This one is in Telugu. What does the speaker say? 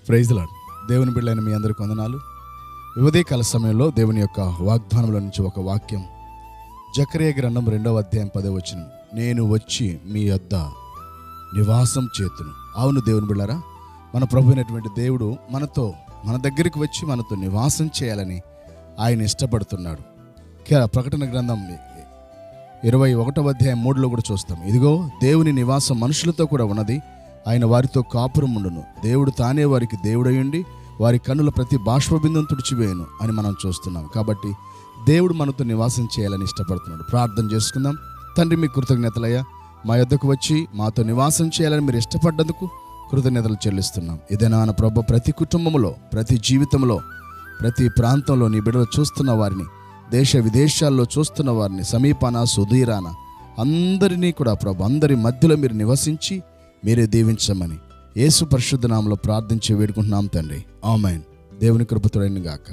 Praise the lord. దేవుని బిడ్డలైన మీ అందరికీ వందనాలు. ఉదయకాల సమయంలో దేవుని యొక్క వాగ్దానముల నుంచి ఒక వాక్యం, జకరియా గ్రంథం 2వ అధ్యాయం 10వ వచనం, నేను వచ్చి మీ యొద్ద నివాసం చేతును. అవును దేవుని బిడ్డలారా, మన ప్రభు అయినటువంటి దేవుడు మన దగ్గరికి వచ్చి మనతో నివాసం చేయాలని ఆయన ఇష్టపడుతున్నాడు. ప్రకటన గ్రంథం 21వ అధ్యాయం 3లో కూడా చూస్తాం, ఇదిగో దేవుని నివాసం మనుషులతో కూడా ఉన్నది, ఆయన వారితో కాపురం ఉండును, దేవుడు తానే వారికి దేవుడయ్యుండి వారి కన్నుల ప్రతి బాష్పబిందును తుడిచివేయను అని మనం చూస్తున్నాం. కాబట్టి దేవుడు మనతో నివాసం చేయాలని ఇష్టపడుతున్నాడు. ప్రార్థన చేసుకుందాం. తండ్రి, మీ కృతజ్ఞతలయ్యా, మా యొద్దకు వచ్చి మాతో నివాసం చేయాలని మీరు ఇష్టపడ్డందుకు కృతజ్ఞతలు చెల్లిస్తున్నాం. ఇదేనా ప్రభు, ప్రతి కుటుంబంలో, ప్రతి జీవితంలో, ప్రతి ప్రాంతంలో నీ బిడ్డలు చూస్తున్న వారిని, దేశ విదేశాల్లో చూస్తున్న వారిని, సమీపాన సుదూరాన అందరినీ కూడా ప్రభు, అందరి మధ్యలో మీరు నివసించి మీరే దీవించమని యేసు పరిశుద్ధ నామములో ప్రార్థించి వేడుకుంటున్నాం తండ్రి. ఆమేన్. దేవుని కృప తోడైన గాక.